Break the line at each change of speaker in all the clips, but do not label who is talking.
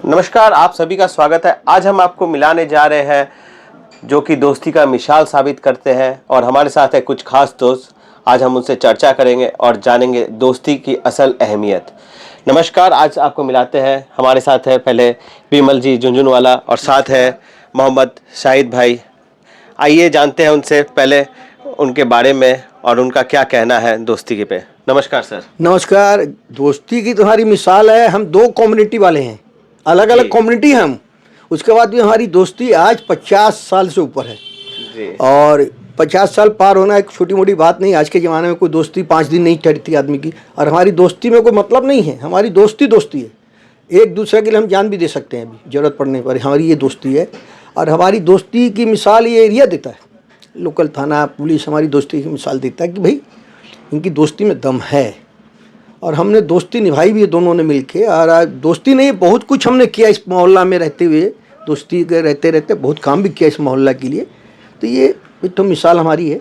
नमस्कार, आप सभी का स्वागत है। आज हम आपको मिलाने जा रहे हैं जो कि दोस्ती का मिसाल साबित करते हैं और हमारे साथ है कुछ खास दोस्त। आज हम उनसे चर्चा करेंगे और जानेंगे दोस्ती की असल अहमियत। नमस्कार, आज आपको मिलाते हैं। हमारे साथ है पहले विमल जी झुंझुनवाला और साथ है मोहम्मद शाहिद भाई। आइए जानते हैं उनसे पहले उनके बारे में और उनका क्या कहना है दोस्ती के पे। नमस्कार सर।
नमस्कार। दोस्ती की तुम्हारी मिसाल है, हम दो कम्युनिटी वाले हैं, अलग अलग कम्युनिटी हम। उसके बाद भी हमारी दोस्ती आज 50 साल से ऊपर है
जी। और
50 साल पार होना एक छोटी मोटी बात नहीं। आज के ज़माने में कोई दोस्ती 5 दिन नहीं ठहरती आदमी की, और हमारी दोस्ती में कोई मतलब नहीं है। हमारी दोस्ती दोस्ती है, एक दूसरे के लिए हम जान भी दे सकते हैं अभी ज़रूरत पड़ने पर। हमारी ये दोस्ती है और हमारी दोस्ती की मिसाल ये एरिया देता है। लोकल थाना पुलिस हमारी दोस्ती की मिसाल देता है कि भाई इनकी दोस्ती में दम है, और हमने दोस्ती निभाई भी है दोनों ने मिलके। और आज दोस्ती नहीं, बहुत कुछ हमने किया इस मोहल्ला में रहते हुए, दोस्ती के रहते रहते बहुत काम भी किया इस मोहल्ला के लिए। तो ये तो मिसाल हमारी है।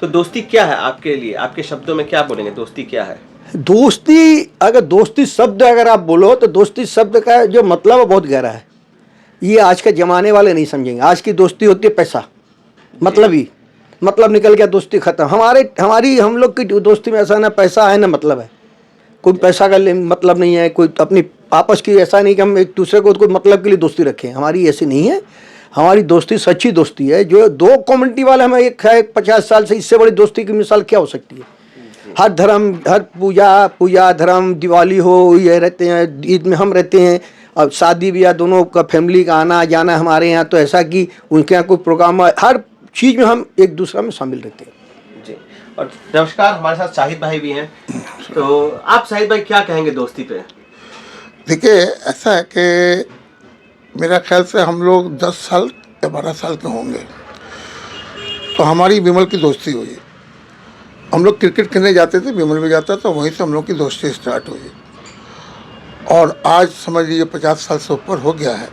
तो दोस्ती क्या है आपके लिए? आपके शब्दों में क्या बोलेंगे, दोस्ती क्या है?
दोस्ती, अगर दोस्ती शब्द अगर आप बोलो तो दोस्ती शब्द का जो मतलब है बहुत गहरा है। ये आज के ज़माने वाले नहीं समझेंगे। आज की दोस्ती होती है पैसा, मतलब ही मतलब निकल गया, दोस्ती खत्म। हमारी हम लोग की दोस्ती में ऐसा ना पैसा है ना मतलब है। कोई पैसा का मतलब नहीं है, कोई अपनी आपस की ऐसा नहीं कि हम एक दूसरे को कोई मतलब के लिए दोस्ती रखें। हमारी ऐसी नहीं है। हमारी दोस्ती सच्ची दोस्ती है। जो दो कम्युनिटी वाले हमें एक है 50 साल से, इससे बड़ी दोस्ती की मिसाल क्या हो सकती है? हर धर्म, हर पूजा धर्म, दिवाली हो ये रहते हैं, ईद में हम रहते हैं, और शादी ब्याह दोनों का फैमिली का आना जाना हमारे यहाँ। तो ऐसा कि उनके यहाँ कोई प्रोग्राम, हर चीज़ में हम एक दूसरे में शामिल रहते हैं
जी। और नमस्कार, हमारे साथ शाहिद भाई भी हैं। तो आप शाहिद भाई क्या कहेंगे दोस्ती पे?
देखिए, ऐसा है कि मेरा ख्याल से हम लोग 10 साल या 12 साल के होंगे तो हमारी विमल की दोस्ती हुई। हम लोग क्रिकेट खेलने जाते थे, विमल भी जाता था, वहीं से हम लोग की दोस्ती स्टार्ट हुई। और आज समझ लीजिए 50 साल से ऊपर हो गया है,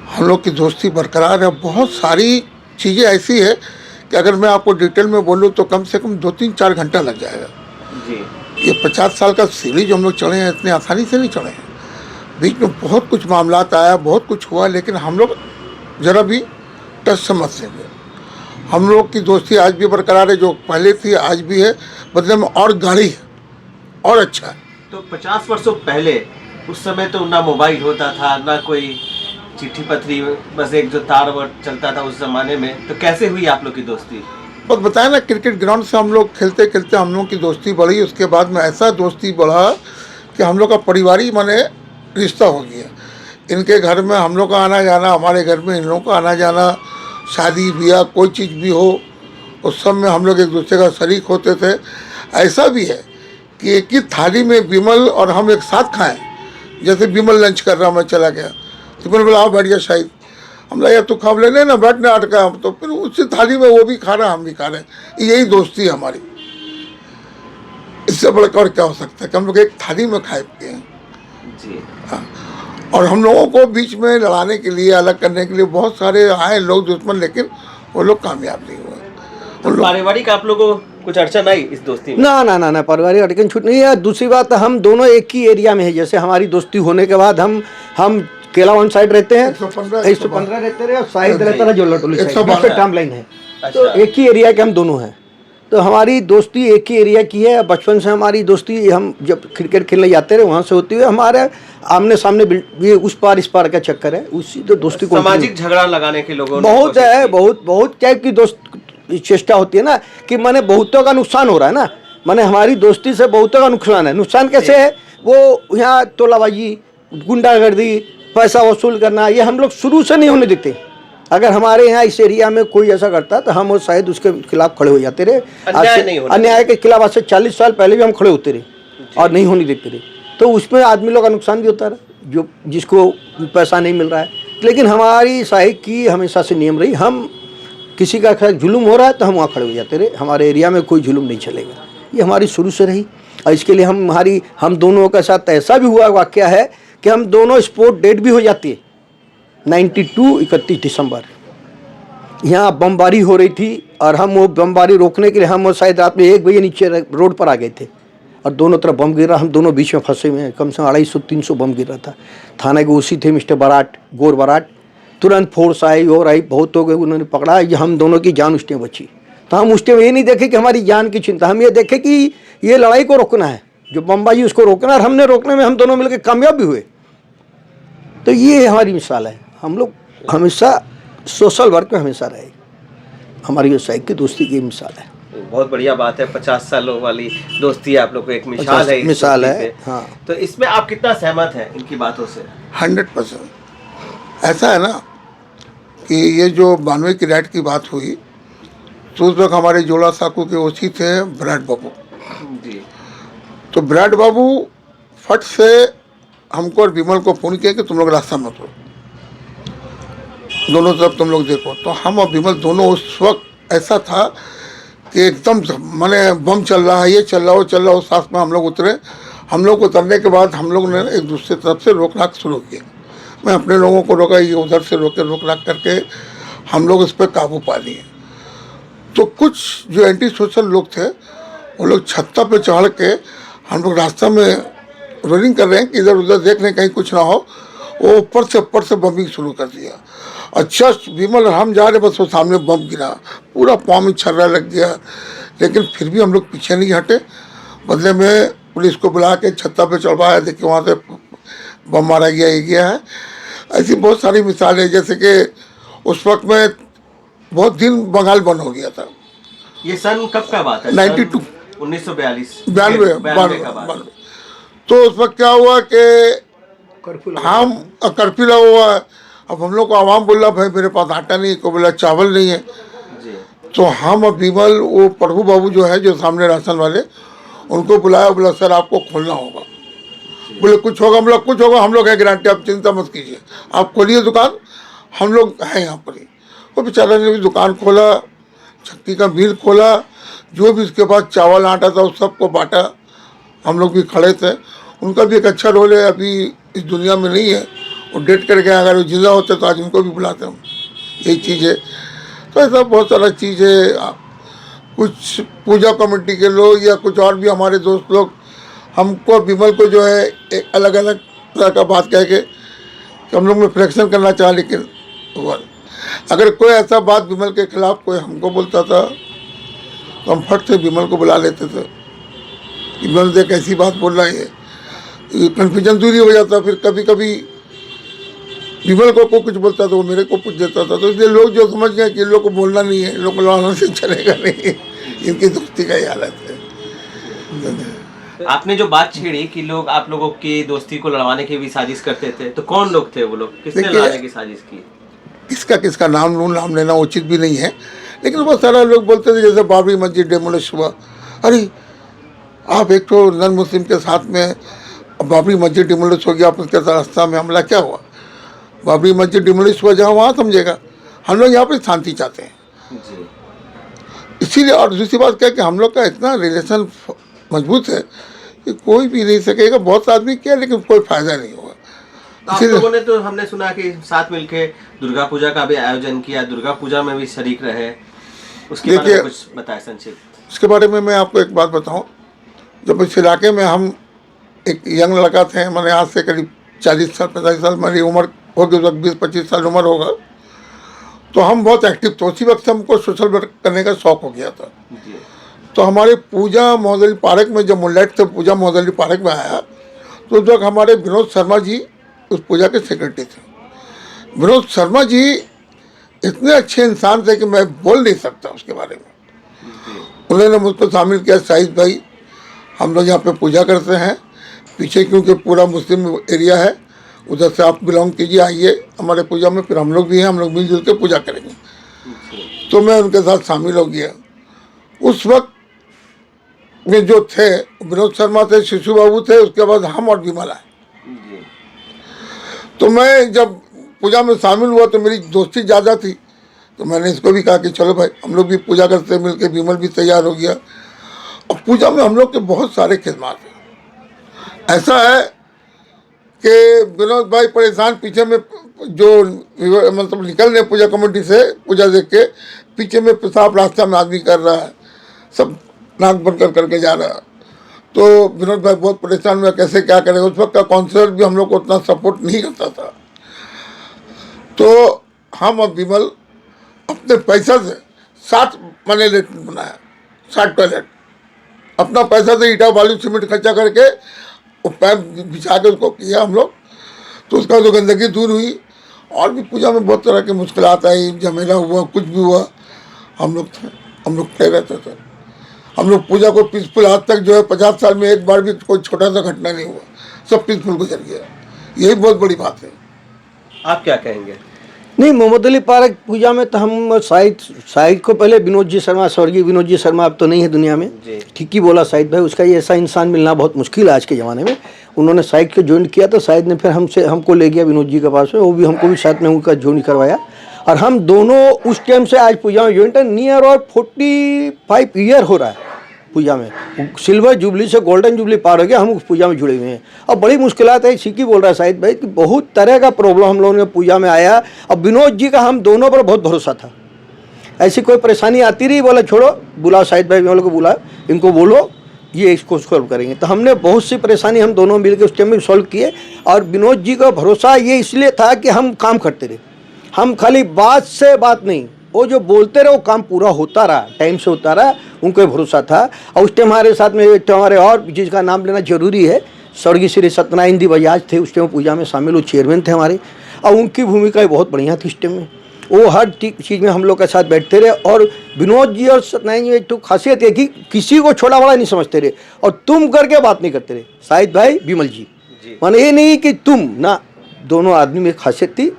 हम लोग की दोस्ती बरकरार है। बहुत सारी चीज़ें ऐसी है कि अगर मैं आपको डिटेल में बोलूँ तो कम से कम 2-3-4 घंटा लग जाएगा
जी।
ये 50 साल का सीढ़ी जो हम लोग चढ़े हैं, इतनी आसानी से नहीं चढ़े हैं। बीच में बहुत कुछ मामलात आया, बहुत कुछ हुआ, लेकिन हम लोग ज़रा भी टच समझ से गए। हम लोग की दोस्ती आज भी बरकरार है, जो पहले थी आज भी है, बदले में और गाढ़ी है और अच्छा है।
तो 50 वर्षों पहले, उस समय तो ना मोबाइल होता था, ना कोई चिट्ठी पत्री, बस एक जो तार वर चलता था उस जमाने में। तो कैसे हुई आप लोग की दोस्ती?
बस बताया ना, क्रिकेट ग्राउंड से हम लोग खेलते खेलते हम लोग की दोस्ती बढ़ी। उसके बाद में ऐसा दोस्ती बढ़ा कि हम लोग का परिवारी माने रिश्ता हो गया। इनके घर में हम लोग का आना जाना, हमारे घर में इन लोगों का आना जाना, शादी ब्याह कोई चीज़ भी हो उस सब में हम लोग एक दूसरे का शरीक होते थे। ऐसा भी है कि एक ही थाली में विमल और हम एक साथ खाएं। जैसे विमल लंच कर रहा, मैं चला गया तो विमल बोला आओ बैठ गया शाहिद, हम लगा यार तू खा लेने ना, बैठने अटका हम, तो फिर उसी थाली में वो भी खा रहा हम भी खा रहे हैं। यही दोस्ती है हमारी। इससे बढ़कर और क्या हो सकता है कि हम लोग एक थाली में खाए पिए हैं
जी।
हाँ। और हम लोगों को बीच में लड़ाने के लिए, अलग करने के लिए बहुत सारे आए लोग दुश्मन, लेकिन वो लोग कामयाब नहीं हुए।
तो पारिवारिक आप लोगों को कुछ अड़चन आई इस दोस्ती में?
ना, पारिवारिक अड़चन छूट नहीं है। दूसरी बात, हम दोनों एक ही एरिया में है। जैसे हमारी दोस्ती होने के बाद हम केलावन साइड रहते हैं, 115 रहते रहे, और शाहिद रहता है जोलाटोली साइड, टाइम लाइन है। तो एक ही एरिया के हम दोनों हैं। तो हमारी दोस्ती एक ही एरिया की है। बचपन से हमारी दोस्ती, हम जब क्रिकेट खेलने जाते रहे वहाँ से होती हुई हमारे आमने सामने ये उस पार इस पार का चक्कर है। उसी तो दोस्ती को
सामाजिक झगड़ा लगाने के लोगों
बहुत है, बहुत टाइप की दोस्त चेष्टा होती है ना, कि माने बहुतों का नुकसान हो रहा है ना। माने हमारी दोस्ती से बहुतों का नुकसान है। नुकसान कैसे है? वो यहाँ तोलाबाजी, गुंडागर्दी, पैसा वसूल करना, ये हम लोग शुरू से नहीं होने देते। अगर हमारे यहाँ इस एरिया में कोई ऐसा करता तो हम शायद उसके खिलाफ खड़े हो जाते रहे। अन्याय के खिलाफ आज से 40 साल पहले भी हम खड़े होते रहे और नहीं होने देते रहे। तो उसमें आदमी लोग का नुकसान भी होता रहा, जो जिसको पैसा नहीं मिल रहा है। लेकिन हमारी साहिब की हमेशा से नियम रही, हम किसी का जुल्म हो रहा है तो हम वहाँ खड़े हो जाते रहे। हमारे एरिया में कोई जुल्म नहीं चलेगा, ये हमारी शुरू से रही। और इसके लिए हम दोनों के साथ ऐसा भी हुआ वाक़या है कि हम दोनों स्पोर्ट डेट भी हो जाती है। 92 31 दिसंबर यहाँ बमबारी हो रही थी, और हम वो बमबारी रोकने के लिए हम शायद रात में 1 बजे नीचे रोड पर आ गए थे। और दोनों तरफ बम गिरा, हम दोनों बीच में फंसे हुए हैं। कम से कम 250-300 बम गिरा था। थाने के ओसी थे मिस्टर बराट, गोर बराट, तुरंत फोर्स आई और आई, बहुत लोग उन्होंने पकड़ा। ये हम दोनों की जान उस टाइम बची। तो हम उस टाइम ये नहीं देखे कि हमारी जान की चिंता, हम ये देखे कि ये लड़ाई को रोकना है, जो बमबाजी उसको रोकना है, और हमने रोकने में हम दोनों मिलकर कामयाब भी हुए। तो ये हमारी मिसाल है। हम लोग हमेशा सोशल वर्क में हमेशा रहे, हमारी जो साइक की दोस्ती की मिसाल है।
बहुत बढ़िया बात है। 50 सालों वाली दोस्ती आप लोग को एक मिसाल है,
मिसाल है। हाँ,
तो इसमें आप कितना सहमत हैं इनकी बातों से?
100%। ऐसा है ना कि ये जो 92 की राइट की बात हुई, तो उस वक्त हमारे जोड़ा साकू के ओसी थे विराट बाबू
जी।
तो विराट बाबू फट से हमको और विमल को फ़ोन किया कि तुम लोग रास्ता मत हो, दोनों तरफ तुम लोग देखो। तो हम और विमल दोनों उस वक्त ऐसा था कि एकदम माने बम चल रहा है, ये चल रहा, वो चल रहा, उस सांस में हम लोग उतरे। हम लोग उतरने के बाद हम लोग ने एक दूसरे तरफ से रोक राक शुरू किया। मैं अपने लोगों को रोका, ये उधर से रोक राक करके हम लोग इस पर काबू पा लिए। तो कुछ जो एंटी सोशल लोग थे, वो लोग छत्ता पे चढ़ के, हम लोग रास्ता में रोलिंग कर रहे हैं कि इधर उधर देख लें कहीं कुछ ना हो, वो ऊपर से बमिंग शुरू कर दिया। अच्छा, विमल और हम जा रहे, बस वो सामने बम गिरा, पूरा पाँव में छर्रा लग गया। लेकिन फिर भी हम लोग पीछे नहीं हटे, बदले में पुलिस को बुला के छत्ता पे चढ़वाया। देखिए वहाँ से बम मारा गया, ये गया है। ऐसी बहुत सारी मिसालें, जैसे कि उस वक्त में बहुत दिन बंगाल बंद हो गया था।
ये सन कब का बात है?
92
1942
92। तो उस वक्त क्या हुआ कि हम कर्फ्यू लगा हुआ है। अब हम लोग को आवाम बोला भाई मेरे पास आटा नहीं, को बोला चावल नहीं है
जी।
तो हम और विमल, वो प्रभु बाबू जो है जो सामने राशन वाले, उनको बुलाया, बोला सर आपको खोलना होगा। बोले कुछ होगा, हम लोग कुछ होगा, हम लोग है गारंटी, आप चिंता मत कीजिए, आप खोलिए दुकान, हम लोग हैं यहाँ पर ही। वो बेचारा ने भी दुकान खोला, चक्की का मिल खोला, जो भी उसके पास चावल आटा था उस सबको बांटा। हम लोग भी खड़े थे। उनका भी एक अच्छा रोल है, अभी इस दुनिया में नहीं है, वो डेट कर गए। अगर वो जिंदा होते तो आज उनको भी बुलाते हम। यही चीज़ है। तो ऐसा बहुत सारा चीज़ है। कुछ पूजा कमेटी के लोग या कुछ और भी हमारे दोस्त लोग हमको, विमल को जो है एक अलग अलग तरह का बात कह के कि हम लोग में फ्रैक्शन करना चाहा, लेकिन अगर कोई ऐसा बात विमल के खिलाफ कोई हमको बोलता था तो हम फट से विमल को बुला लेते थे। विमल देख ऐसी बात बोल रहा है, कन्फ्यूजन दूरी हो जाता। फिर कभी कभी विमल को कुछ बोलता तो वो मेरे को पूछ देता था। तो इसलिए लोग जो समझ गए कि इन लोग को बोलना नहीं है, इन लोग को लड़ाने से चलेगा नहीं, इनकी दोस्ती का ही हालत है।
आपने जो बात छेड़ी कि लोग आप लोगों की दोस्ती को लड़वाने की भी साजिश करते थे, तो कौन लोग थे वो लोग? किसने लड़ाने की साजिश की?
किसका नाम लेना उचित भी नहीं है, लेकिन बहुत सारा लोग बोलते थे जैसे बाबरी मस्जिद डेमोलिश हुआ। अरे आप एक तो नन मुस्लिम के साथ में बाबरी मस्जिद डिमोलिश हो गया, आप उसके रास्ता में हमला, क्या हुआ? बाबरी मस्जिद डिमोलिश हुआ जहाँ वहाँ समझेगा। हम लोग यहाँ पर शांति चाहते हैं
जी।
इसीलिए। और दूसरी बात क्या है कि हम लोग का इतना रिलेशन मजबूत है कि कोई भी नहीं सकेगा। बहुत आदमी किया लेकिन कोई फायदा नहीं होगा।
आप लोगों ने तो, हमने सुना कि साथ मिलके दुर्गा पूजा का भी आयोजन किया, दुर्गा पूजा में भी शरीक रहे, उसके बारे में कुछ बताएं संक्षिप्त।
इसके बारे में मैं आपको एक बात बताऊं। जब इस इलाके में हम एक यंग लड़का थे, मैंने आज से करीब 40 साल 45 साल मेरी उम्र होगी, 20-25 साल उम्र होगा, तो हम बहुत एक्टिव थे। उसी वक्त हमको सोशल वर्क करने का शौक हो गया था। तो हमारे पूजा मोहदली पार्क में जब मुल्लाइट थे, पूजा मोहदली पार्क में आया, तो उस वक्त हमारे विनोद शर्मा जी उस पूजा के सेक्रेटरी थे। विनोद शर्मा जी इतने अच्छे इंसान थे कि मैं बोल नहीं सकता उसके बारे में। उन्होंने मुझको शामिल किया, साहिब भाई हम लोग यहाँ पे पूजा करते हैं, पीछे क्योंकि पूरा मुस्लिम एरिया है, उधर से आप बिलोंग कीजिए, आइए हमारे पूजा में, फिर हम लोग भी हैं, हम लोग मिलजुल के पूजा करेंगे। तो मैं उनके साथ शामिल हो गया। उस वक्त में जो थे विनोद शर्मा थे, शिशु बाबू थे, उसके बाद हम और विमल आए। तो मैं जब पूजा में शामिल हुआ तो मेरी दोस्ती ज़्यादा थी, तो मैंने इसको भी कहा कि चलो भाई हम लोग भी पूजा करते मिलके। विमल भी तैयार हो गया। और पूजा में हम लोग के बहुत सारे खिदमात हैं। ऐसा है कि विनोद भाई परेशान, पीछे में जो मतलब निकल रहे पूजा कमेटी से, पूजा देख के पीछे में पेशाब रास्ता में आदमी कर रहा है, सब नाक बंद करके जा रहा है। तो विनोद भाई बहुत परेशान हुआ कैसे क्या करें। उस वक्त का काउंसलर भी हम लोग को उतना सपोर्ट नहीं करता था। तो हम और विमल अपने पैसा से 7 मैंने लेटरिन बनाया, 7 टॉयलेट अपना पैसा से, ईटा बालू सीमेंट खर्चा करके वो पैप बिछा के उसको किया हम लोग। तो उसका जो गंदगी दूर हुई। और भी पूजा में बहुत तरह की मुश्किलात आई, झमेला हुआ, कुछ भी हुआ, हम लोग तय रहते थे। हम लोग पूजा को पीसफुल आज तक जो है 50 साल में एक बार भी कोई छोटा सा घटना नहीं हुआ, सब पीसफुल गुजर गया। यही बहुत बड़ी बात है।
आप क्या कहेंगे?
नहीं, मोहम्मद अली पार्क पूजा में तो हम शाहिद को पहले विनोद जी शर्मा, स्वर्गीय विनोद जी शर्मा अब तो नहीं है दुनिया में, ठीक ही बोला शाहिद भाई। उसका ये ऐसा इंसान मिलना बहुत मुश्किल है आज के ज़माने में। उन्होंने शाहिद को ज्वाइन किया तो शाहिद ने फिर हमको ले गया विनोद जी के पास में, वो भी हमको भी साथ में उनका ज्वाइन करवाया। और हम दोनों उस टाइम से आज पूजा में ज्वाइन, नियर और 45 ईयर हो रहा है पूजा में। सिल्वर जुबली से गोल्डन जुबली पार हो गया, हम उस पूजा में जुड़े हुए हैं। अब बड़ी मुश्किलात है, सीखी बोल रहा है शाहिद भाई कि बहुत तरह का प्रॉब्लम हम लोगों ने पूजा में आया। अब विनोद जी का हम दोनों पर बहुत भरोसा था, ऐसी कोई परेशानी आती रही, बोला छोड़ो, बुलाओ शाहिद भाई वालों को, बुलाओ, इनको बोलो, ये इसको सॉल्व करेंगे। तो हमने बहुत सी परेशानी हम दोनों मिलकर उस टाइम में सॉल्व किए। और विनोद जी का भरोसा ये इसलिए था कि हम काम करते रहे, हम खाली बात से बात नहीं, वो जो बोलते रहे वो काम पूरा होता रहा, टाइम से होता रहा, उनको भरोसा था। और उस टाइम हमारे साथ में हमारे और जिसका नाम लेना जरूरी है, स्वर्गीय श्री सत्यनारायण जी बजाज थे, उस टाइम पूजा में शामिल, वो चेयरमैन थे हमारे। और उनकी भूमिका बहुत बढ़िया थी उस टाइम में, वो हर चीज़ में हम लोग के साथ बैठते रहे। और विनोद जी और सत्यनारायण जी तो खासियत है कि किसी को छोटा बड़ा नहीं समझते रहे और तुम करके बात नहीं करते रहे। शाहिद भाई, विमल जी, माने ये नहीं कि तुम ना, दोनों आदमी में खासियत थी,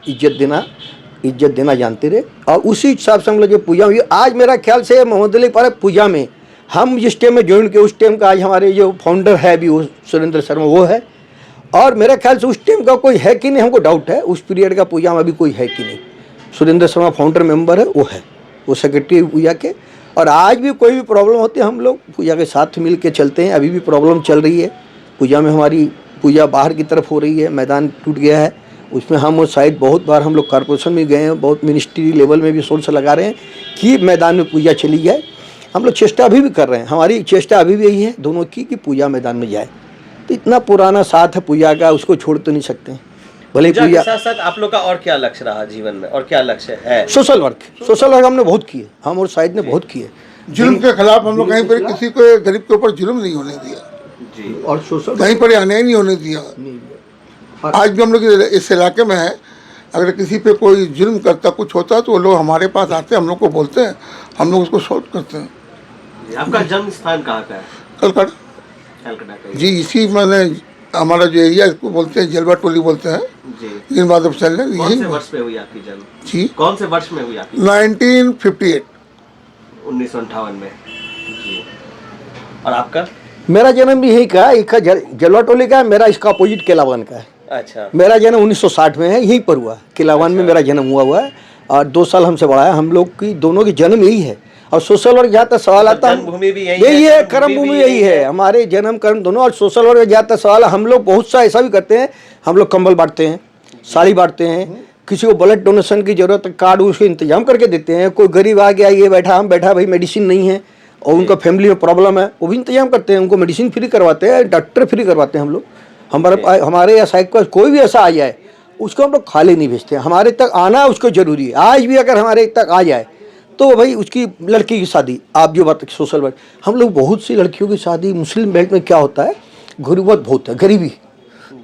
इज्जत देना जानते रहे। और उसी हिसाब से हम लोग जो पूजा हुई, आज मेरा ख्याल से मोहम्मद अली पार्क पूजा में हम जिस टाइम में ज्वाइन किए, उस टाइम का आज हमारे जो फाउंडर है अभी वो सुरेंद्र शर्मा, वो है। और मेरे ख्याल से उस टाइम का कोई है कि नहीं, हमको डाउट है उस पीरियड का पूजा में अभी कोई है कि नहीं। सुरेंद्र शर्मा फाउंडर मेंबर है, वो है, वो सेक्रेटरी पूजा के। और आज भी कोई भी प्रॉब्लम होती है हम लोग पूजा के साथ मिल के चलते हैं। अभी भी प्रॉब्लम चल रही है पूजा में, हमारी पूजा बाहर की तरफ हो रही है, मैदान टूट गया है, उसमें हम और शायद बहुत बार हम लोग कॉर्पोरेशन में गए हैं, बहुत मिनिस्ट्री लेवल में भी सोर्स लगा रहे हैं कि मैदान में पूजा चली जाए। हम लोग चेष्टा अभी भी कर रहे हैं, हमारी चेष्टा अभी भी यही है दोनों की कि पूजा मैदान में जाए। तो इतना पुराना साथ है पूजा का, उसको छोड़ तो नहीं सकते। भले
पूजा के साथ साथ आप लोग का और क्या लक्ष्य रहा जीवन में, और क्या लक्ष्य है?
सोशल वर्क हमने बहुत किए, हम और शाहिद ने बहुत किए।
जुल्म के खिलाफ हम लोग कहीं पर किसी को गरीब के ऊपर जुल्म नहीं होने दिया
जी,
और सोशल
कहीं पर अन्याय नहीं होने दिया। आज भी हम लोग इस इलाके में है, अगर किसी पे कोई जुल्म करता, कुछ होता, तो वो लोग हमारे पास आते हैं, हम लोग को बोलते हैं, हम लोग उसको सॉल्व करते हैं।
आपका जन्म स्थान कहाँ का है?
कलकत्ता
का
जी। इसी मैंने हमारा जो एरिया, इसको बोलते हैं जलवा टोली बोलते हैं
जी।
नीलमाधव सैल।
कौन से वर्ष में हुई आपकी जन्म
जी?
कौन से वर्ष में हुई आपकी?
1958
1958 में जी। और आपका?
मेरा जन्म भी यही का, एक जलवा टोली का है, मेरा इसका अपोजिट केलावन का है।
अच्छा।
मेरा जन्म 1960 में है, यहीं पर हुआ, केलावन में मेरा जन्म हुआ है। और 2 साल हमसे बड़ा है, हम लोग की दोनों की जन्म यही है। और सोशल वर्क जहाँ तक सवाल आता है,
जन्मभूमि भी
यही है, कर्म भूमि यही है, हमारे जन्म कर्म दोनों। और सोशल वर्क जहाँ तक सवाल है, हम लोग बहुत सा ऐसा भी करते हैं, हम लोग कंबल बांटते हैं, साड़ी बांटते हैं, किसी को ब्लड डोनेशन की जरूरत है, कार्ड उसके इंतजाम करके देते हैं। कोई गरीब आ गया, ये बैठा, हम बैठा, भाई मेडिसिन नहीं है और उनका फैमिली में प्रॉब्लम है, वो भी इंतजाम करते हैं, उनको मेडिसिन फ्री करवाते हैं, डॉक्टर फ्री करवाते हैं हम लोग। हमारे या साइड का कोई भी ऐसा आ जाए, उसको हम लोग खाली नहीं भेजते हैं, हमारे तक आना उसको जरूरी है। आज भी अगर हमारे तक आ जाए तो भाई उसकी लड़की की शादी, आप जो बात सोशल वर्क, हम लोग बहुत सी लड़कियों की शादी, मुस्लिम बेल्ट में क्या होता है, गुर्बत बहुत है, गरीबी,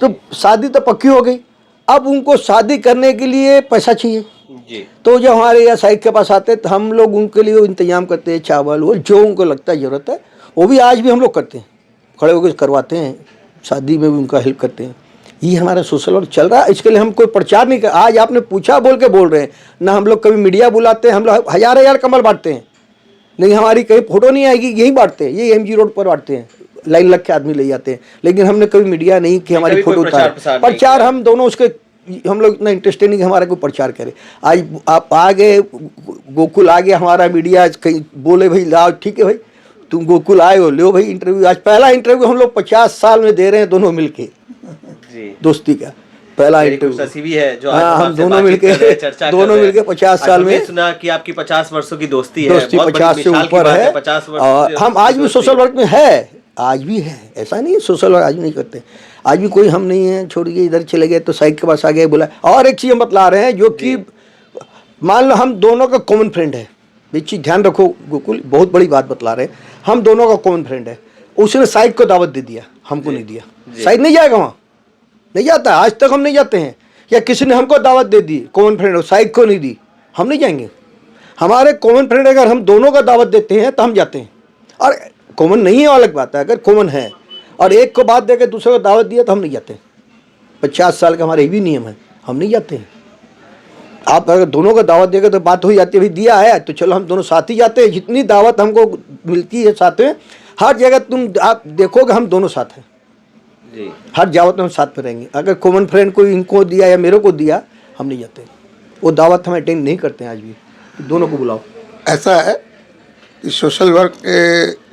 तो शादी तो पक्की हो गई, अब उनको शादी करने के लिए पैसा चाहिए
जी।
तो जब हमारे यहाँ साइड के पास आते हैं तो हम लोग उनके लिए इंतजाम करते हैं, चावल वो जो उनको लगता है ज़रूरत है, वो भी आज भी हम लोग करते हैं, खड़े होकर करवाते हैं, शादी में भी उनका हेल्प करते हैं। ये हमारा सोशल वर्क चल रहा है, इसके लिए हम कोई प्रचार नहीं कर। आज आपने पूछा बोल के बोल रहे हैं ना, हम लोग कभी मीडिया बुलाते हैं, हम लोग हजार कंबल बांटते हैं, लेकिन हमारी कहीं फोटो नहीं आएगी, यही बांटते हैं, यही MG रोड पर बांटते हैं, लाइन लग के आदमी ले जाते हैं, लेकिन हमने कभी मीडिया नहीं कि हमारी फोटो उतारे, प्रचार हम दोनों उसके, हम लोग इतना इंटरेस्टेड नहीं कि हमारा कोई प्रचार करे। आज आप आ गए, गोकुल आ गया हमारा मीडिया, कहीं बोले भाई लाओ, ठीक है भाई तुम गोकुल आए हो, लो भाई इंटरव्यू। आज पहला इंटरव्यू हम लोग 50 साल में दे रहे हैं दोनों मिलके जी, दोस्ती का पहला इंटरव्यू
भी है जो
हाँ, हम दोनों मिलके 50 साल में
सुना कि आपकी 50 वर्षों की दोस्ती है,
दोस्ती 50 से ऊपर है। और हम आज भी सोशल वर्क में है, आज भी है, ऐसा नहीं है सोशल वर्क आज भी नहीं करते। आज भी कोई हम नहीं है छोड़ के इधर चले गए तो साइड के पास आ गए बोला। और एक चीज़ हम बतला रहे हैं जो कि मान लो हम दोनों का कॉमन फ्रेंड है, एक चीज़ ध्यान रखो गोकुल, बहुत बड़ी बात बतला रहे हैं, हम दोनों का कॉमन फ्रेंड है। उसने साइड को दावत दे दिया, हमको नहीं दिया, साइड नहीं जाएगा वहाँ, नहीं जाता, आज तक हम नहीं जाते हैं। या किसी ने हमको दावत दे दी कॉमन फ्रेंड हो, साइड को नहीं दी, हम नहीं जाएंगे। हमारे कॉमन फ्रेंड अगर हम दोनों का दावत देते हैं तो हम जाते हैं। और कॉमन नहीं है अलग बात है, अगर कॉमन है और एक को बात देकर दूसरे को दावत दिया तो हम नहीं जाते। 50 साल का हमारा ये भी नियम है, हम नहीं जाते हैं। आप अगर दोनों को दावत देगा तो बात हो जाती है, भाई दिया है तो चलो हम दोनों साथ ही जाते हैं। जितनी दावत हमको मिलती है साथ में, हर जगह आप देखोगे हम दोनों साथ हैं जी। हर दावत में हम साथ में रहेंगे। अगर कॉमन फ्रेंड को इनको दिया या मेरे को दिया, हम नहीं जाते, वो दावत हम अटेंड नहीं करते हैं आज भी। दोनों को बुलाओ।
ऐसा है कि सोशल वर्क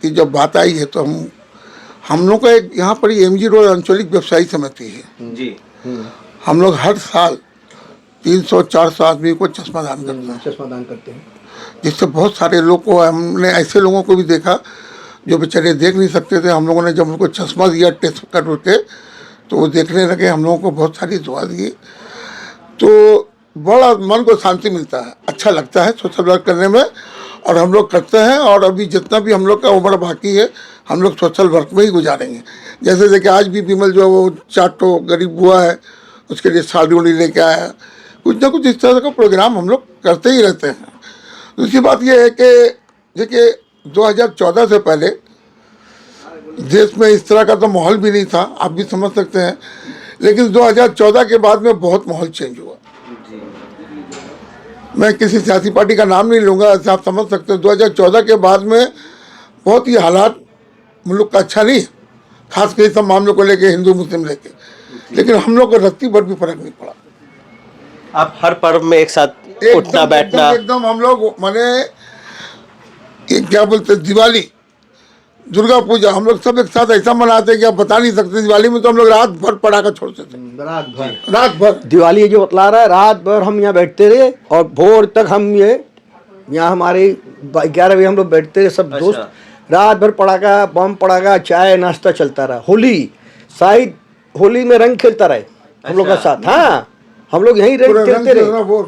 की जब बात आई है तो हम लोग का एक यहाँ पर एमजी रोड आंचलिक व्यवसायी समिति है जी। हम लोग हर साल 300-400 आदमी को चश्मा दान करते हैं, जिससे बहुत सारे लोग को, हमने ऐसे लोगों को भी देखा जो बेचारे देख नहीं सकते थे। हम लोगों ने जब उनको चश्मा दिया टेस्ट करके तो वो देखने लगे, हम लोगों को बहुत सारी दुआ दी, तो बड़ा मन को शांति मिलता है, अच्छा लगता है सोशल वर्क करने में। और हम लोग करते हैं, और अभी जितना भी हम लोग का उम्र बाकी है हम लोग सोशल वर्क में ही गुजारेंगे। जैसे देखिए आज भी विमल जो है वो 4 ठो गरीब हुआ है, उसके लिए साड़ी उड़ी लेके आया, कुछ ना कुछ इस तरह का प्रोग्राम हम लोग करते ही रहते हैं। दूसरी बात ये है कि देखिए 2014 से पहले देश में इस तरह का तो माहौल भी नहीं था, आप भी समझ सकते हैं। लेकिन 2014 के बाद में बहुत माहौल चेंज हुआ। मैं किसी सियासी पार्टी का नाम नहीं लूँगा, ऐसे आप समझ सकते हैं। 2014 के बाद में बहुत ही हालात मुल्क का अच्छा नहीं है, खास कर सब मामलों को लेके, हिंदू मुस्लिम लेके। लेकिन हम लोग को रत्ती भर भी फर्क नहीं पड़ा।
आप हर पर्व में एक साथ उठना बैठना
एकदम हम लोग माने क्या बोलते, दिवाली, दुर्गा पूजा, हम लोग सब एक साथ ऐसा मनाते हैं कि आप बता नहीं सकते। दिवाली में तो हम लोग रात भर पटाखा छोड़ते थे, रात भर।
दिवाली जो बतला रहा है, रात भर हम यहाँ बैठते रहे और भोर तक हम यहाँ हमारे 11 बजे हम लोग बैठते रहे सब दोस्त, रात भर पटाखा, बम पटाखा, चाय नाश्ता चलता रहा। होली, शायद होली में रंग खेलता रहे हम लोग का साथ। हाँ, हम लोग यहीं रंग खेलते रहे,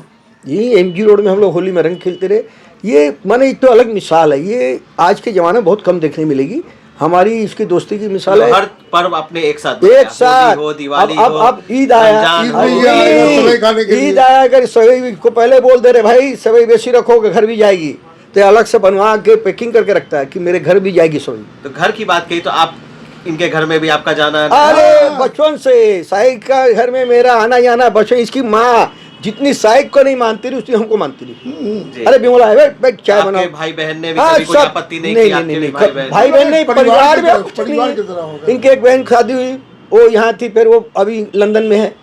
यही एमजी रोड में हम लोग होली में रंग खेलते रहे। ये माने एक तो अलग मिसाल है, ये आज के ज़माने में बहुत कम देखने मिलेगी। हमारी इसकी दोस्ती की मिसाल है।
हर पर्व अपने एक साथ
हो,
दिवाली
अब ईद आया, ईद आया, अगर सवई को पहले बोल दे रहे भाई सवई बेसी रखो घर भी जाएगी, तो अलग से बनवा के पैकिंग करके रखता है कि मेरे घर भी जाएगी सवई।
तो घर की बात कही तो आप इनके घर में भी आपका जाना?
अरे बचपन से साइक का घर में मेरा आना जाना बचपन। इसकी माँ जितनी साइक को नहीं मानती रही उतनी हमको मानती रही। अरे बिमला है बैठ चाय बनाओ।
भाई बहन ने भी कभी कोई आपत्ति नहीं की?
नहीं, भाई बहन नहीं, परिवार में इनके एक बहन शादी हुई, वो यहाँ थी, फिर वो अभी लंदन में है।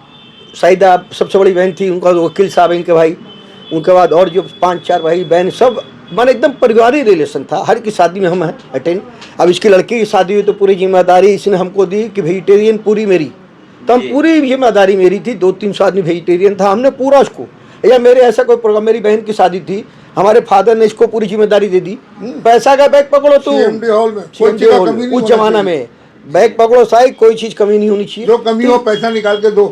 साइदा सबसे बड़ी बहन थी, उनका वकील साहब इनके भाई, उनके बाद और जो 5-4 भाई बहन, सब माने एकदम परिवारी रिलेशन था। हर की शादी में हम हैं अटेंड। अब इसकी लड़की की शादी हुई तो पूरी जिम्मेदारी इसने हमको दी कि वेजिटेरियन पूरी मेरी, तो हम पूरी जिम्मेदारी मेरी थी। 200-300 आदमी वेजिटेरियन था, हमने पूरा उसको, या मेरे ऐसा कोई प्रोग्राम, मेरी बहन की शादी थी, हमारे फादर ने इसको पूरी जिम्मेदारी दे दी। पैसा का बैग पकड़ो तुम, उस जमाना में बैग पकड़ो साई, कोई चीज कमी नहीं होनी चाहिए,
जो कमी हो पैसा निकाल के दो।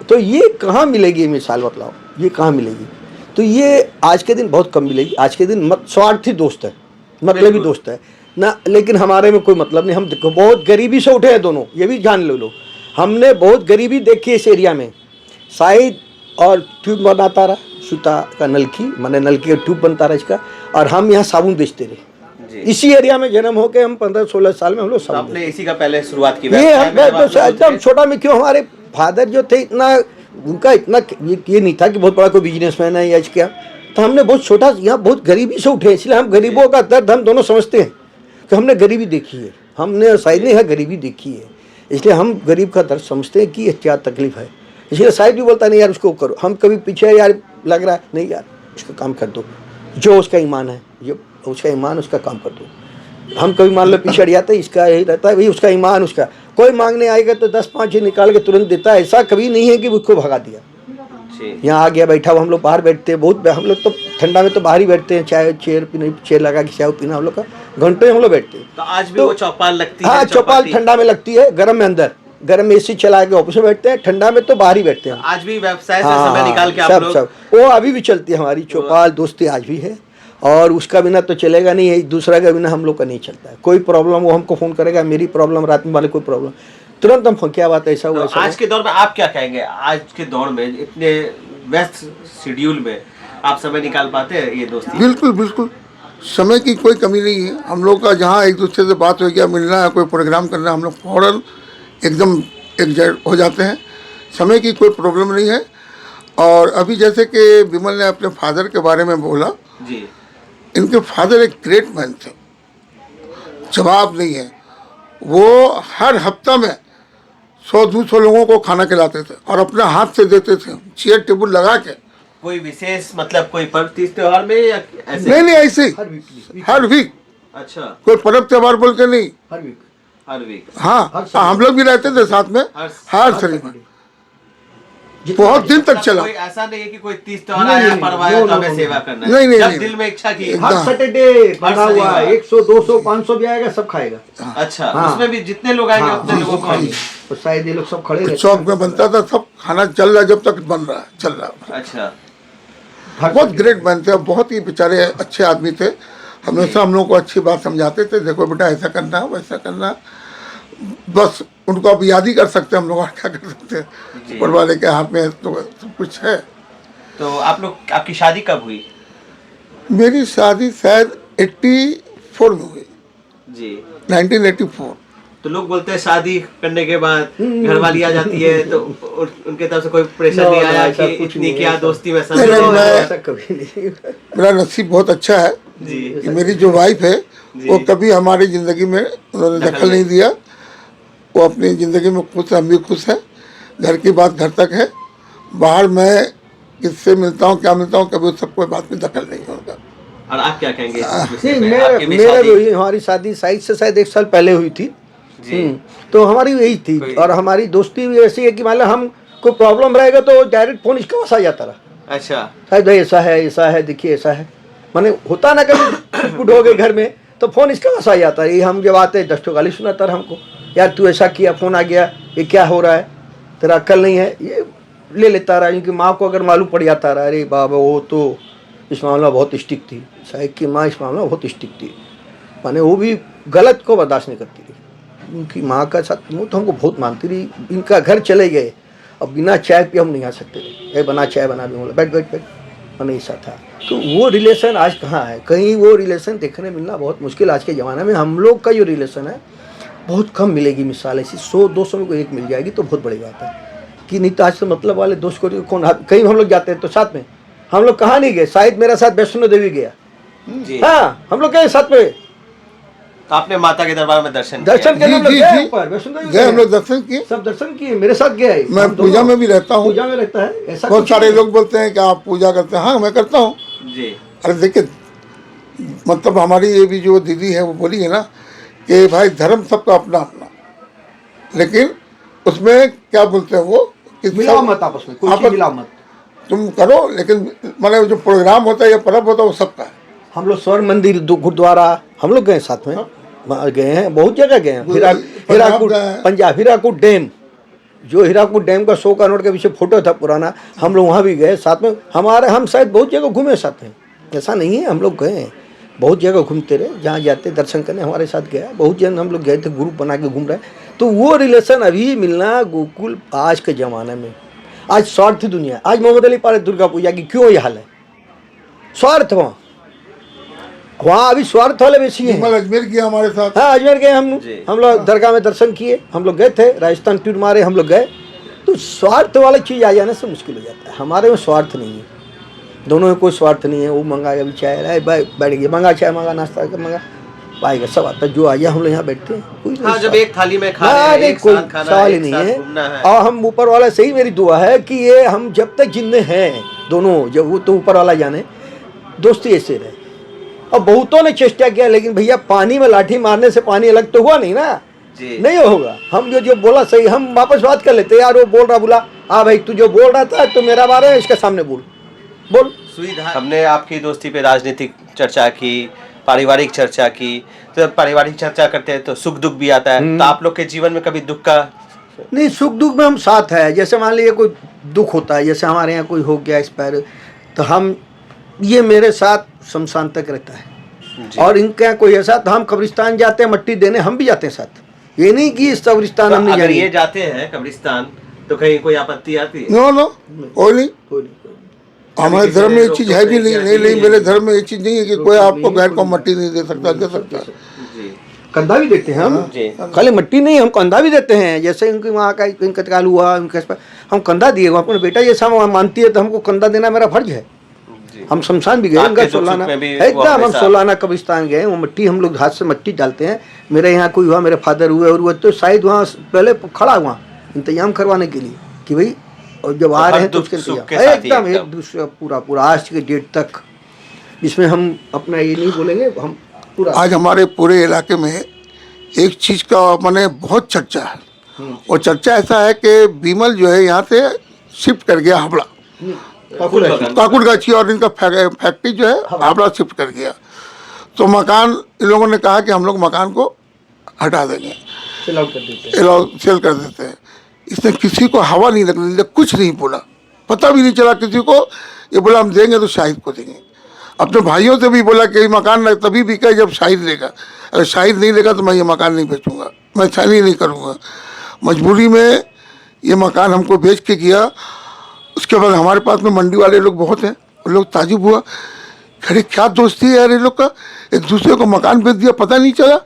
तो ये कहाँ मिलेगी मिसाल बतलाओ, ये कहाँ मिलेगी? तो ये आज के दिन बहुत कम मिलेगी। आज के दिन स्वार्थी दोस्त है, मतलबी दोस्त है ना, लेकिन हमारे में कोई मतलब नहीं। हम बहुत गरीबी से उठे हैं दोनों, ये भी जान लो। हमने बहुत गरीबी देखी है इस एरिया में। शायद और ट्यूब बनाता रहा, सूता का नलकी, मैंने नलकी का ट्यूब बनता रहा इसका, और हम यहाँ साबुन बेचते रहे। इसी एरिया में जन्म होके हम 15-16 साल में हम लोग साबुन,
आपने इसी का पहले शुरुआत की?
ये हम एकदम छोटा में क्यों, हमारे फादर जो थे इतना, उनका इतना ये नहीं था कि बहुत बड़ा कोई बिजनेसमैन है या क्या, तो हमने बहुत छोटा, यहाँ बहुत गरीबी से उठे। इसलिए हम गरीबों का दर्द हम दोनों समझते हैं कि हमने गरीबी देखी है, हमने शायद नहीं है गरीबी देखी है, इसलिए हम गरीब का दर्द समझते हैं कि क्या तकलीफ है। इसलिए शायद भी बोलता नहीं यार उसको करो, हम कभी पीछे यार लग रहा है नहीं यार उसका काम कर दो, जो उसका ईमान है, जो उसका ईमान उसका काम कर दो। हम कभी मान लो पीछे हट जाते, इसका यही रहता है भाई उसका ईमान, उसका कोई मांगने आएगा तो 10-5 निकाल के तुरंत देता है। ऐसा कभी नहीं है कि उसको भगा दिया,
जी।
यहाँ आ गया बैठा हुआ, हम लोग बाहर बैठते हैं बहुत, हम लोग तो ठंडा में तो बाहर ही बैठते हैं, चाय चेयर पीने, चेयर लगा के चाय पीना, हम लोग का घंटे हम लोग बैठते हैं।
तो आज भी
तो-
वो चौपाल लगती है?
हाँ, चौपाल ठंडा में लगती है, गर्म में अंदर, गर्म में एसी चला के ऑफिस में बैठते हैं, ठंडा में तो बाहर ही बैठते हैं।
आज भी व्यवसाय से
हाँ,
समय
हाँ,
निकाल के आप
सब
लोग?
सब वो अभी भी चलती है हमारी चौपाल दोस्ती, आज भी है, और उसका बिना तो चलेगा नहीं है, दूसरा का बिना हम लोग का नहीं चलता है। कोई प्रॉब्लम वो हमको फ़ोन करेगा, मेरी प्रॉब्लम, रात में वाले कोई प्रॉब्लम, तुरंत हम क्या बात ऐसा हुआ,
तो
ऐसा
आज
हुआ।
के दौर में आप क्या कहेंगे? आज के दौर में इतने व्यस्त शेड्यूल में आप समय निकाल पाते हैं ये दोस्ती?
बिल्कुल बिल्कुल, समय की कोई कमी नहीं है हम लोग का। जहाँ एक दूसरे से बात हो गया, मिलना है, कोई प्रोग्राम करना है, हम लोग फौरन एकदम एग्जैक्ट हो जाते हैं, समय की कोई प्रॉब्लम नहीं है। और अभी जैसे कि विमल ने अपने फादर के बारे में बोला,
जी।
इनके फादर एक ग्रेट मैन थे, जवाब नहीं है। वो हर हफ्ता में 100-200 लोगों को खाना खिलाते थे और अपने हाथ से देते थे, चेयर टेबल लगा के।
कोई विशेष मतलब कोई पर्व तीज त्योहार में या ऐसे?
नहीं नहीं, ऐसे ही
हर वीक,
हर वीक,
अच्छा,
कोई पर्व त्योहार बोल के नहीं।
हर वीक,
हर वीक।
हाँ,
हर Sunday।
हम लोग भी रहते थे साथ में, हर शनिवार, बहुत दिन तक
मतलब
चला।
कोई ऐसा नहीं है कि कोई तीज त्योहार
नहीं,
आया,
नहीं,
पर्व आया
नो,
तो हमें
नो,
सेवा
नो।
करना है।
नहीं, नहीं,
जब
नहीं,
दिल में इच्छा की।
एकदम।
हर सैटरडे बना हुआ,
शनिवार।
100 200 500 भी आएगा, सब खाएगा।
अच्छा,
हाँ।
उसमें भी जितने लोग आएंगे
हाँ,
उतने लोगों को
खाएंगे। तो शायद ये लोग सब खड़े रहते
चौक में बनता था, सब खाना चल रहा है, जब तक बन रहा है, चल रहा है।
अच्छा,
हर
बहुत ग्रेट मैन थे, बहुत ही बेचारे अच्छे आदमी थे। हमेशा हम लोग को अच्छी बात समझाते थे, देखो बेटा ऐसा करना है, वैसा करना है। बस उनको आप याद ही कर सकते हैं, हम लोग और क्या कर सकते हैं,
जी।
ऊपर वाले के हाथ में तो सब कुछ है।
तो आप लोग, आपकी शादी कब हुई?
मेरी शादी शायद 84 में हुई,
जी।
1984।
तो लोग बोलते हैं शादी करने के बाद घरवाली आ जाती है, तो उनके तरफ से कोई प्रेशर नहीं आया कि इतनी क्या दोस्ती में
नहीं, नहीं, मैं-
ऐसा कभी नहीं।
मेरा नसीब बहुत अच्छा है
जी।
कि मेरी जो वाइफ है वो कभी हमारी ज़िंदगी में उन्होंने दखल नहीं दिया। वो अपनी ज़िंदगी में खुश है, हम भी खुश हैं। घर की बात घर तक है, बाहर मैं किससे मिलता हूँ, क्या मिलता हूँ, कभी उस सब कोई बात में दखल नहीं होगा।
और आप क्या कहेंगे इस विषय
नहीं,
में? आपकी भी
मेरा
शादी?
भी, हमारी शादी शायद से शायद 1 साल पहले हुई थी।
जी।
तो हमारी यही थी, और हमारी दोस्ती भी ऐसी है कि मान लो हम कोई प्रॉब्लम रहेगा तो डायरेक्ट फोन इसका पास आ जाता रहा,
अच्छा,
शायद भाई ऐसा है देखिए ऐसा है, माने होता ना कभी कुछ हो गए घर में तो फोन इसका पास आ जाता है। ये हम जब आते 10 गाली सुनाता रहा हमको, यार तू ऐसा किया, फोन आ गया, ये क्या हो रहा है, तेरा अक्ल नहीं है, ये ले लेता रहा। क्योंकि माँ को अगर मालूम पड़ जाता रहा, अरे बाबा वो तो इस मामला बहुत स्टिक थी, साहिब की माँ इस मामला बहुत स्टिक थी, माने वो भी गलत को बर्दाश्त नहीं करती थी। उनकी माँ का साथ वो तो हमको बहुत मानती रही। इनका घर चले गए, अब बिना चाय पिए हम नहीं आ सकते थे, बना चाय बना भी, बोला बैठ बैठ बैठ, मैंने ऐसा था। तो वो रिलेशन आज कहाँ है, कहीं वो रिलेशन देखने मिलना बहुत मुश्किल आज के ज़माने में। हम लोग का जो रिलेशन है बहुत कम मिलेगी, मिसाल ऐसी 100-200 में कोई एक मिल जाएगी तो बहुत बड़ी बात है। कि नहीं तो आज तो मतलब वाले दोस्त को कौन, कहीं हम लोग जाते हैं तो साथ में, हम लोग कहाँ नहीं गए, शायद मेरा साथ वैष्णो देवी गया,
जी।
हाँ हम लोग गए साथ में,
तो आपने माता के दरबार में दर्शन
दर्शन
किया?
के हम लोग
जी,
गए
जी।
ऊपर वैष्णो देवी
गए, हम
गए।
लोग दर्शन किए।
सब दर्शन किए, मेरे साथ गए।
मैं
हम
पूजा
दोनों
में भी रहता हूँ।
पूजा में रहता है, ऐसा
बहुत
कुछ
सारे
नहीं।
लोग बोलते हैं कि आप पूजा करते हैं, हाँ मैं करता हूँ।
जी।
अरे देखिए, मतलब हमारी ये भी जो दीदी है वो बोली है ना कि भाई धर्म सबका अपना अपना, लेकिन उसमें क्या बोलते हैं वो कि
मिलाओ मत आपस में, कोई चीज मिलाओ मत।
तुम करो, लेकिन मतलब जो प्रोग्राम होता है या पर्व होता है वो सबका है।
हम लोग स्वर्ण मंदिर, गुरुद्वारा हम लोग गए साथ में, वहाँ गए हैं, बहुत जगह गए हैं। हीराकुद, पंजाब हीराकुद डैम, जो हीराकुद डैम का 100 का नोट के पीछे फोटो था पुराना, हम लोग वहाँ भी गए साथ में। हम शायद बहुत जगह घूमे साथ में, ऐसा नहीं है, हम लोग गए हैं बहुत जगह, घूमते रहे, जहाँ जाते दर्शन करने हमारे साथ गया। बहुत जन हम लोग गए थे, ग्रुप बना के घूम रहे। तो वो रिलेशन अभी मिलना गोकुल आज के ज़माने में, आज स्वार्थी दुनिया, आज मोहम्मद अली पारे दुर्गा पूजा की क्यों ये हाल है, स्वार्थ वहाँ अभी स्वार्थ वाले बेसी हैं।
अजमेर किया हमारे साथ।
हाँ अजमेर गए
जी।
हम लोग दरगाह में दर्शन किए, हम लोग गए थे, राजस्थान टूर मारे, हम लोग गए। तो स्वार्थ वाली चीज़ आ जाने से मुश्किल हो जाता है। हमारे में स्वार्थ नहीं है, दोनों में कोई स्वार्थ नहीं है। वो मंगाएगा भी चाय, अरे भाई बैठ गया, मंगा चाय, मंगा नाश्ता मंगा पाएगा, सब आता है, जो आ जाए हम लोग यहाँ बैठते हैं। कोई
हाँ, जब एक थाली में खा रहे हैं, एक
कोई
साथ खाना
सवाल
है,
ही
एक
नहीं
साथ
है।
घूमना है।
और हम ऊपर वाला से ही मेरी दुआ है कि ये हम जब तक जिंदे हैं दोनों, जब वो तो ऊपर वाला जाने, दोस्ती ऐसे रहे। और बहुतों ने चेष्टा किया, लेकिन भैया पानी में लाठी मारने से पानी अलग तो हुआ नहीं ना,
जी।
नहीं होगा। हम जो बोला सही, हम वापस बात कर लेते, यार वो बोल रहा बोला, हाँ भाई तू जो बोल रहा था तो मेरा बारे में इसके सामने बोल बोल।
हमने आपकी दोस्ती पे राजनीतिक चर्चा की, पारिवारिक चर्चा की। तो जब पारिवारिक चर्चा करते हैं तो सुख दुख भी आता है, तो आप लोग के जीवन में कभी दुख का?
नहीं, सुख दुख में हम साथ है। जैसे मान लीजिए कोई दुख होता है, जैसे हमारे यहाँ कोई हो गया एक्सपायर, तो हम ये मेरे साथ शमशान तक रहता है। और इनके यहाँ कोई ऐसा तो हम कब्रिस्तान जाते हैं मट्टी देने, हम भी जाते हैं साथ। ये नहीं कि इस कब्रिस्तान
तो
हम नहीं
अगर
जाएंगे।
ये जाते हैं कब्रिस्तान तो कहीं कोई आपत्ति आती है?
नो नो, कोई नहीं। हमारे धर्म में ये चीज है भी नहीं। नहीं, मेरे धर्म में ये चीज नहीं है कि कोई आपको गैर को मट्टी नहीं दे सकता। दे सकता है,
कंधा भी देते हैं हम
जी।
खाली मट्टी नहीं, हम कंधा भी देते हैं। जैसे इनके वहाँ का इंतकाल हुआ, उनके हम कंधा दिए। वो अपने बेटा जैसा मानती है तो हमको कंधा देना मेरा फर्ज है। हम शमशान भी गए, उनका सोलाना एकदम हम सोलाना कब्रिस्तान गए। वो मट्टी हम लोग हाथ से मट्टी डालते हैं। मेरे यहाँ कोई हुआ, मेरे फादर हुए और वो तो शायद वहाँ पहले खड़ा हुआ इंतजाम करवाने के लिए कि भाई और जब आ रहे हैं तो उसके इंतजाम एकदम एक दूसरे पूरा आज के डेट तक। इसमें हम अपना ये नहीं बोलेंगे, हम पूरा।
आज हमारे पूरे इलाके में एक चीज का माने बहुत चर्चा है। और चर्चा ऐसा है कि बीमल जो है यहाँ से शिफ्ट कर गया हावड़ा, काकुड़गाछी, और इनका फैक्ट्री जो है हावड़ा शिफ्ट कर गया। तो मकान इन लोगों ने कहा कि हम लोग मकान को हटा देंगे, सेल कर देते हैं। इसने किसी को हवा नहीं लगने दिया, कुछ नहीं बोला, पता भी नहीं चला किसी को। ये बोला हम देंगे तो शाहिद को देंगे। अपने भाइयों से भी बोला कि मकान तभी बिका जब शाहिद लेगा, अगर शाहिद नहीं लेगा तो मैं ये मकान नहीं बेचूंगा, मैं साइन नहीं करूँगा। मजबूरी में ये मकान हमको बेच के किया। उसके बाद हमारे पास में मंडी वाले लोग बहुत हैं, उन लोग ताजुब हुआ, अरे क्या दोस्ती है यार ये लोग का, एक दूसरे को मकान बेच दिया, पता नहीं चला।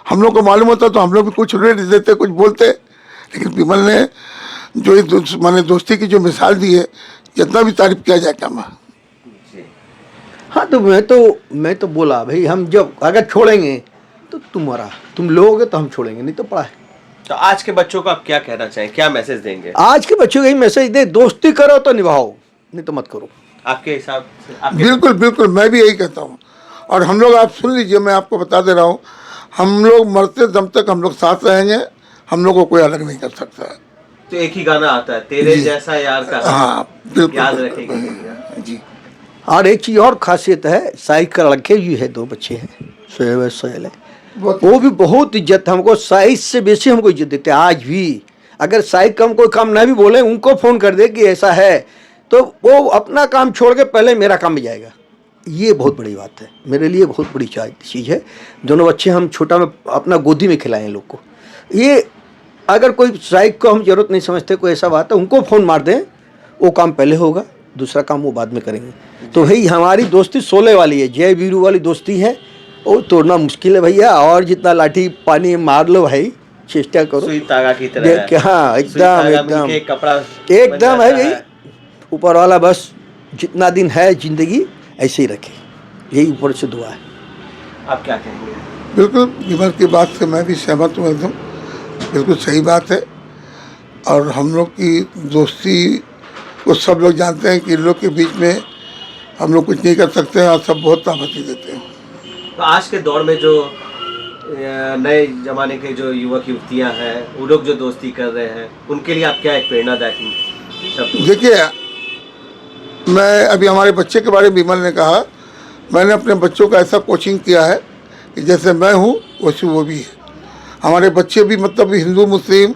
हम लोग को मालूम होता तो हम लोग भी कुछ रेट देते, कुछ बोलते। लेकिन विमल ने जो माने दोस्ती की जो मिसाल दी है, जितना भी तारीफ किया जाए कम है।
हाँ तो मैं तो बोला भाई हम जब अगर छोड़ेंगे तो तुम लोगे तो हम छोड़ेंगे, नहीं तो पड़ा है।
तो आज के बच्चों को आप क्या कहना चाहें, क्या मैसेज देंगे?
आज के बच्चों को यही मैसेज दे, दोस्ती करो तो निभाओ, नहीं तो मत करो।
आपके हिसाब से?
बिल्कुल बिल्कुल, मैं भी यही कहता हूँ। और हम लोग, आप सुन लीजिए, मैं आपको बता दे रहा हूँ, हम लोग मरते दम तक हम लोग साथ रहेंगे, हम लोग को कोई अलग नहीं कर सकता है।
तो एक ही गाना आता है, तेरे जैसा यार का,
हाँ बिल्कुल,
याद रखेंगे
जी।
और एक चीज़ और खासियत है, साइक का लड़के भी है, 2 बच्चे हैं, सोहेब और सोहेल है। वो भी बहुत इज्जत, हमको साइज से बेसी हमको इज्जत देते हैं आज भी। अगर साइज कम कोई काम ना भी बोले, उनको फ़ोन कर दे कि ऐसा है, तो वो अपना काम छोड़ के पहले मेरा काम में जाएगा। ये बहुत बड़ी बात है, मेरे लिए बहुत बड़ी चीज़ है। दोनों बच्चे हम छोटा में अपना गोदी में खिलाएं लोग को। ये अगर कोई साइक को हम ज़रूरत नहीं समझते, कोई ऐसा बात है, उनको फ़ोन मार दें, वो काम पहले होगा, दूसरा काम वो बाद में करेंगे। तो भाई हमारी दोस्ती 16 वाली है, जय वीरू वाली दोस्ती है, वो तोड़ना मुश्किल है भैया। और जितना लाठी पानी मार लो भाई, चेष्टा करो,
सुई तागा की तरह।
हाँ एकदम
कपड़ा
एकदम है भाई। ऊपर वाला बस जितना दिन है जिंदगी ऐसे ही रखे, यही ऊपर से दुआ है।
आप क्या कहेंगे?
बिल्कुल, विमल की बात से मैं भी सहमत हूँ एकदम, बिल्कुल सही बात है। और हम लोग की दोस्ती को सब लोग जानते हैं कि इन लोग के बीच में हम लोग कुछ नहीं कर सकते हैं, और सब बहुत ताकत देते हैं।
तो आज के दौर में जो नए जमाने के जो युवक युवतियां हैं, वो लोग जो दोस्ती कर रहे हैं, उनके लिए आप क्या एक प्रेरणादायक?
देखिए, मैं अभी हमारे बच्चे के बारे में विमल ने कहा, मैंने अपने बच्चों का ऐसा कोचिंग किया है कि जैसे मैं हूँ वैसे वो भी है। हमारे बच्चे भी मतलब हिंदू मुस्लिम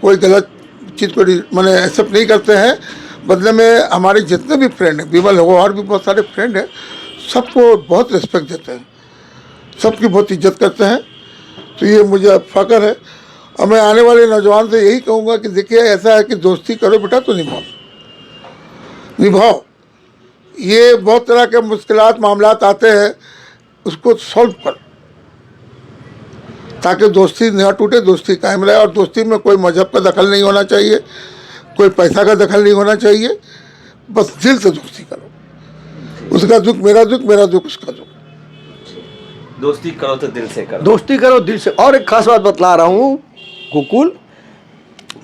कोई गलत चीज़ को मैंने एक्सेप्ट नहीं करते हैं। बदले में हमारे जितने भी फ्रेंड हैं, विमल हो और भी बहुत सारे फ्रेंड हैं, सबको बहुत रिस्पेक्ट देते हैं, सबकी बहुत इज्जत करते हैं। तो ये मुझे फ़ख्र है। और मैं आने वाले नौजवान से यही कहूँगा कि देखिए, ऐसा है कि दोस्ती करो बेटा तो निभाओ। ये बहुत तरह के मुश्किलात मामलात आते हैं, उसको सॉल्व करो ताकि दोस्ती न टूटे, दोस्ती कायम रहे। और दोस्ती में कोई मजहब का दखल नहीं होना चाहिए, कोई पैसा का दखल नहीं होना चाहिए, बस दिल से दोस्ती करो। उसका दुख मेरा दुख, मेरा दुख उसका दुख।
दोस्ती करो तो दिल से करो,
दोस्ती करो दिल से। और एक खास बात बतला रहा हूँ गोकुल,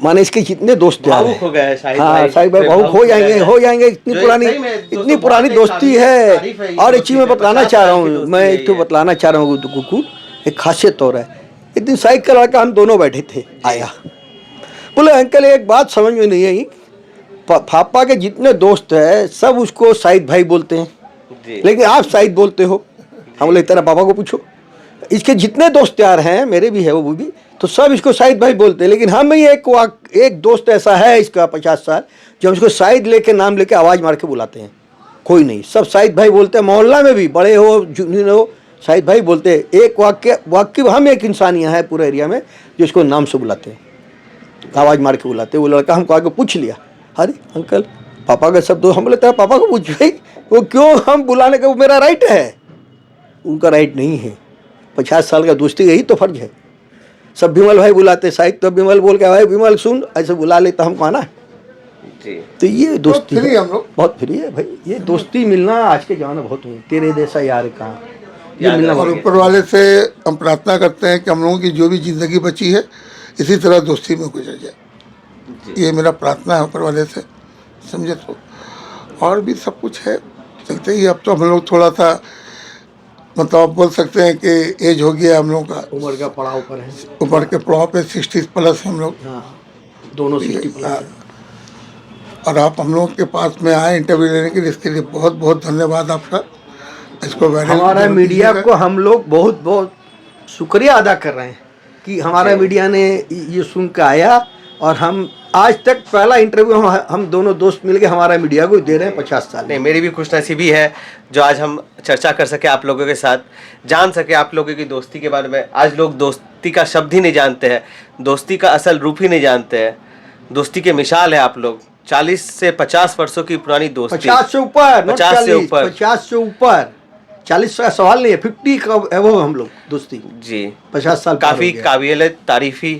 माने इसके जितने दोस्त हैं, हाँ साहिब भाई भावुक हो जाएंगे। इतनी पुरानी दोस्ती है। और एक चीज़ मैं बतलाना चाह रहा हूँ, मैं एक तो बतलाना चाह रहा हूँ गोकुल, एक खासियत और है। एक दिन साइकिल का लड़का, हम दोनों बैठे थे, आया, बोले अंकल एक बात समझ में नहीं आई, पापा के जितने दोस्त हैं सब उसको शाहिद भाई बोलते हैं,
जी
लेकिन आप शाहिद बोलते हो। हम बोले तेरा पापा को पूछो। इसके जितने दोस्त यार हैं, मेरे भी है वो भी, तो सब इसको शाहिद भाई बोलते हैं। लेकिन हम ही एक दोस्त ऐसा है इसका 50 साल, जो हम इसको शाहिद लेके नाम लेके आवाज़ मार के बुलाते हैं। कोई नहीं, सब शाहिद भाई बोलते हैं। मोहल्ला में भी बड़े हो जूनियर हो, शाहिद भाई बोलते हैं। एक वाक्य हम एक इंसान यहाँ है पूरे एरिया में जो इसको नाम से बुलाते हैं, आवाज़ मार के बुलाते हैं। वो लड़का हमको आके पूछ लिया, अरे अंकल पापा का सब दोस्त। हम बोले तेरा पापा को पूछ भाई, वो क्यों हम बुलाने का, वो मेरा राइट है। उनका राइट नहीं है। 50 साल का दोस्ती यही तो फर्ज है। सब विमल भाई बुलाते, शायद तो विमल बोल के भाई विमल सुन, ऐसे बुला लेता हमको आना।
जी
तो ये दोस्ती
फ्री
है,
हम लोग
बहुत फ्री है भाई। ये दोस्ती मिलना आज के जमाने बहुत हुई। तेरे जैसा यार कहाँ, ये मिलना
और
बहुत
ऊपर वाले से हम प्रार्थना करते हैं कि हम लोगों की जो भी ज़िंदगी बची है इसी तरह दोस्ती में गुजर जाए। ये मेरा प्रार्थना है ऊपर वाले से, समझे। तो और भी सब कुछ है, चलते ही। अब तो हम लोग थोड़ा सा मतलब आप बोल सकते हैं कि एज हो गया हम लोगों का,
उम्र का पड़ाव पर है।
ऊपर के पड़ाव पे 60 प्लस हम लोग।
हाँ, दोनों 60 प्लस है।
और आप हम लोगों के पास में आए इंटरव्यू लेने के लिए, इसके लिए बहुत बहुत धन्यवाद आपका। इसको
हमारा मीडिया को हम लोग बहुत बहुत शुक्रिया अदा कर रहे हैं कि हमारा मीडिया ने ये सुन के आया। और हम आज तक पहला इंटरव्यू हम दोनों दोस्त मिलके हमारा मीडिया को दे रहे हैं 50 साल।
नहीं, मेरी भी खुशनसीबी है जो आज हम चर्चा कर सके आप लोगों के साथ, जान सके आप लोगों की दोस्ती के बारे में। आज लोग दोस्ती का शब्द ही नहीं जानते हैं, दोस्ती का असल रूप ही नहीं जानते हैं। दोस्ती के मिसाल है आप लोग। 40 से 50 वर्षों की पुरानी दोस्ती,
50 से ऊपर,
50 से ऊपर,
50 से ऊपर, 40 का सवाल नहीं है, 50 का एबव हम लोग दोस्ती।
जी
50 साल
काफ़ी काबिल तारीफ़ी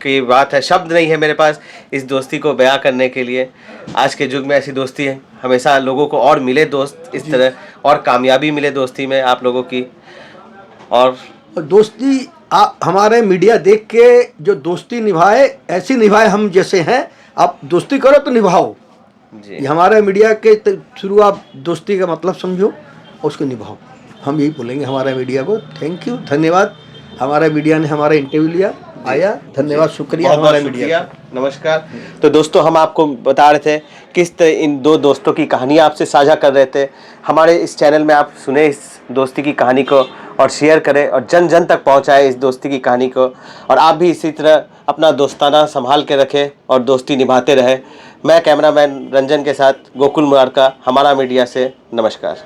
की बात है। शब्द नहीं है मेरे पास इस दोस्ती को बयां करने के लिए। आज के युग में ऐसी दोस्ती है, हमेशा लोगों को और मिले दोस्त इस तरह, और कामयाबी मिले दोस्ती में आप लोगों की। और
दोस्ती आप हमारे मीडिया देख के जो दोस्ती निभाए, ऐसी निभाए हम जैसे हैं। आप दोस्ती करो तो निभाओ।
जी
ये हमारे मीडिया के थ्रू आप दोस्ती का मतलब समझो और उसको निभाओ। हम यही बोलेंगे हमारे मीडिया को। थैंक यू, धन्यवाद। हमारा मीडिया ने हमारा इंटरव्यू लिया, आया, धन्यवाद, शुक्रिया हमारे मीडिया।
नमस्कार। तो दोस्तों, हम आपको बता रहे थे किस तरह इन दो दोस्तों की कहानी आपसे साझा कर रहे थे। हमारे इस चैनल में आप सुने इस दोस्ती की कहानी को और शेयर करें और जन जन तक पहुंचाएं इस दोस्ती की कहानी को। और आप भी इसी तरह अपना दोस्ताना संभाल के रखें और दोस्ती निभाते रहें। मैं कैमरामैन रंजन के साथ गोकुल मुरारका, हमारा मीडिया से, नमस्कार।